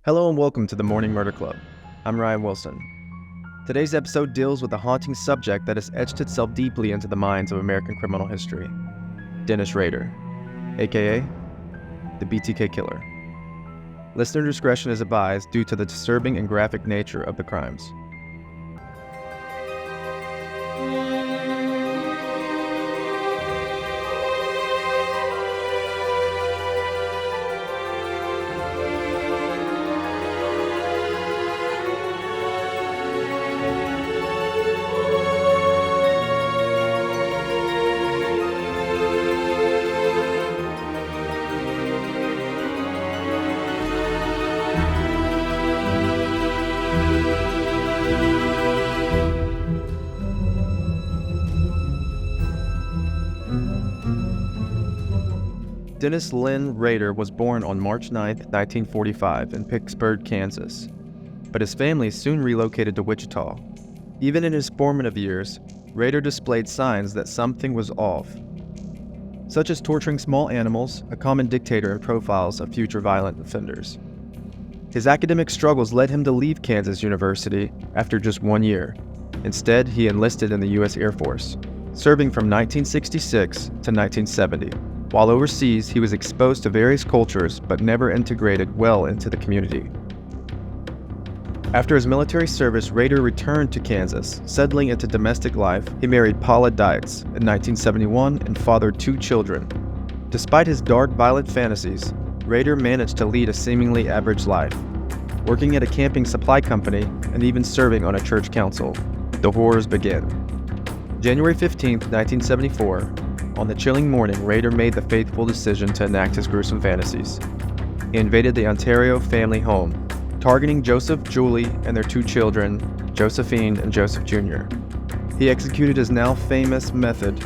Hello and welcome to the Mourning Murder Club. I'm Ryan Wilson. Today's episode deals with a haunting subject that has etched itself deeply into the minds of American criminal history. Dennis Rader, aka the BTK Killer. Listener discretion is advised due to the disturbing and graphic nature of the crimes. Dennis Lynn Rader was born on March 9, 1945 in Pittsburgh, Kansas, but his family soon relocated to Wichita. Even in his formative years, Rader displayed signs that something was off, such as torturing small animals, a common dictator in profiles of future violent offenders. His academic struggles led him to leave Kansas University after just 1 year. Instead, he enlisted in the U.S. Air Force, serving from 1966 to 1970. While overseas, he was exposed to various cultures but never integrated well into the community. After his military service, Rader returned to Kansas, settling into domestic life. He married Paula Dietz in 1971 and fathered 2 children. Despite his dark, violent fantasies, Rader managed to lead a seemingly average life, working at a camping supply company and even serving on a church council. The horrors began. January 15, 1974, on the chilling morning, Rader made the fateful decision to enact his gruesome fantasies. He invaded the Ontario family home, targeting Joseph, Julie, and their 2 children, Josephine and Joseph Jr. He executed his now famous method: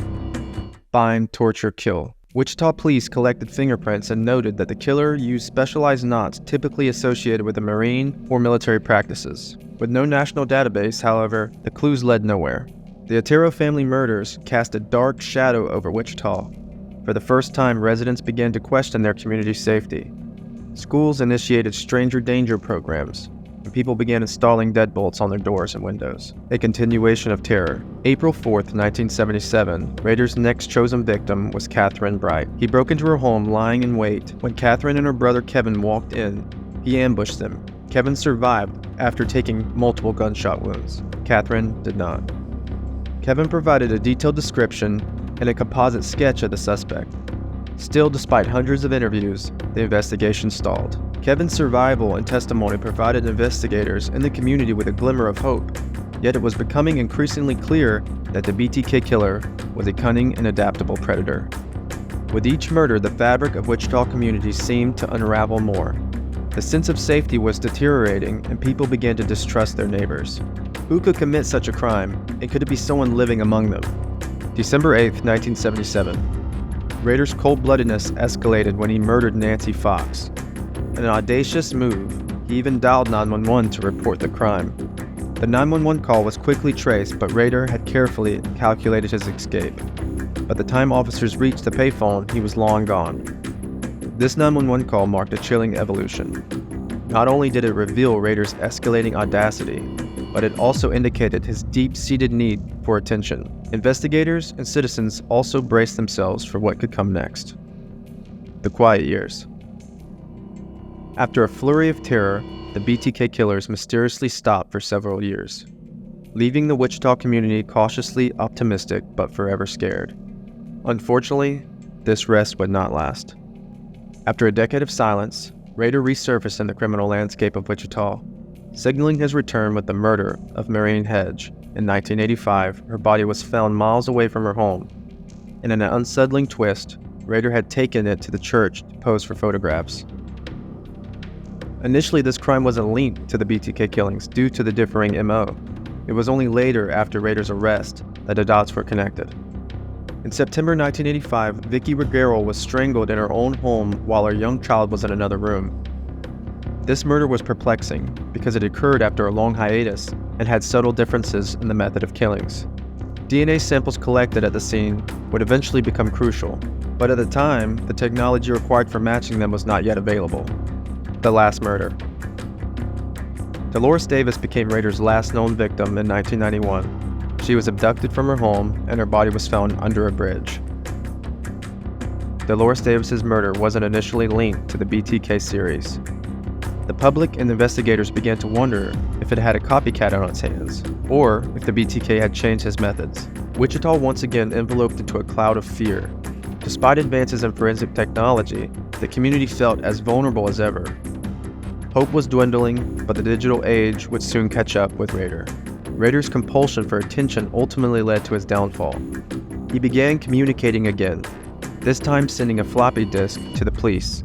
find, torture, kill. Wichita police collected fingerprints and noted that the killer used specialized knots typically associated with the Marine or military practices. With no national database, however, the clues led nowhere. The Otero family murders cast a dark shadow over Wichita. For the first time, residents began to question their community safety. Schools initiated stranger danger programs, and people began installing deadbolts on their doors and windows. A continuation of terror. April 4th, 1977, Rader's next chosen victim was Catherine Bright. He broke into her home lying in wait. When Catherine and her brother Kevin walked in, he ambushed them. Kevin survived after taking multiple gunshot wounds. Catherine did not. Kevin provided a detailed description and a composite sketch of the suspect. Still, despite hundreds of interviews, the investigation stalled. Kevin's survival and testimony provided investigators in the community with a glimmer of hope, yet it was becoming increasingly clear that the BTK Killer was a cunning and adaptable predator. With each murder, the fabric of Wichita community seemed to unravel more. The sense of safety was deteriorating, and people began to distrust their neighbors. Who could commit such a crime, and could it be someone living among them? December 8, 1977. Rader's cold-bloodedness escalated when he murdered Nancy Fox. In an audacious move, he even dialed 911 to report the crime. The 911 call was quickly traced, but Rader had carefully calculated his escape. By the time officers reached the payphone, he was long gone. This 911 call marked a chilling evolution. Not only did it reveal Rader's escalating audacity, but it also indicated his deep-seated need for attention. Investigators and citizens also braced themselves for what could come next. The quiet years. After a flurry of terror, the BTK Killers mysteriously stopped for several years, leaving the Wichita community cautiously optimistic but forever scared. Unfortunately, this rest would not last. After a decade of silence, Rader resurfaced in the criminal landscape of Wichita, signaling his return with the murder of Marion Hedge. In 1985, her body was found miles away from her home, and in an unsettling twist, Rader had taken it to the church to pose for photographs. Initially, this crime wasn't linked to the BTK killings due to the differing MO. It was only later, after Rader's arrest, that the dots were connected. In September 1985, Vicky Ruggiero was strangled in her own home while her young child was in another room. This murder was perplexing because it occurred after a long hiatus and had subtle differences in the method of killings. DNA samples collected at the scene would eventually become crucial, but at the time, the technology required for matching them was not yet available. The last murder. Dolores Davis became Rader's last known victim in 1991. She was abducted from her home and her body was found under a bridge. Dolores Davis's murder wasn't initially linked to the BTK series. The public and investigators began to wonder if it had a copycat on its hands, or if the BTK had changed his methods. Wichita once again enveloped into a cloud of fear. Despite advances in forensic technology, the community felt as vulnerable as ever. Hope was dwindling, but the digital age would soon catch up with Rader. Rader's compulsion for attention ultimately led to his downfall. He began communicating again, this time sending a floppy disk to the police.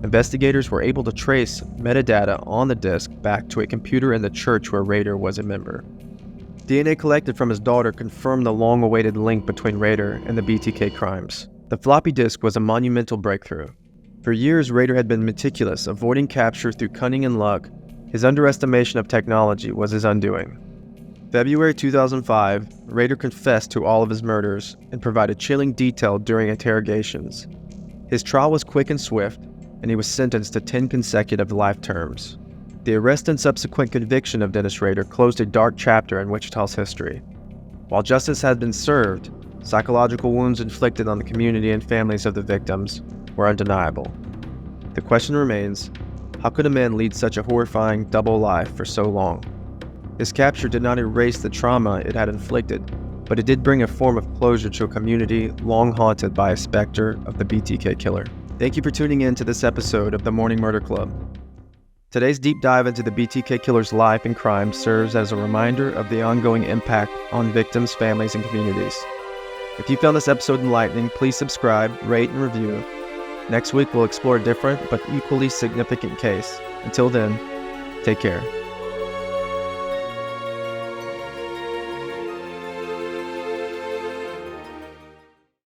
Investigators were able to trace metadata on the disk back to a computer in the church where Rader was a member. DNA collected from his daughter confirmed the long-awaited link between Rader and the BTK crimes. The floppy disk was a monumental breakthrough. For years, Rader had been meticulous, avoiding capture through cunning and luck. His underestimation of technology was his undoing. February 2005, Rader confessed to all of his murders and provided chilling detail during interrogations. His trial was quick and swift, and he was sentenced to 10 consecutive life terms. The arrest and subsequent conviction of Dennis Rader closed a dark chapter in Wichita's history. While justice had been served, psychological wounds inflicted on the community and families of the victims were undeniable. The question remains, how could a man lead such a horrifying double life for so long? His capture did not erase the trauma it had inflicted, but it did bring a form of closure to a community long haunted by a specter of the BTK Killer. Thank you for tuning in to this episode of the Mourning Murder Club. Today's deep dive into the BTK Killer's life and crime serves as a reminder of the ongoing impact on victims, families, and communities. If you found this episode enlightening, please subscribe, rate, and review. Next week, we'll explore a different but equally significant case. Until then, take care.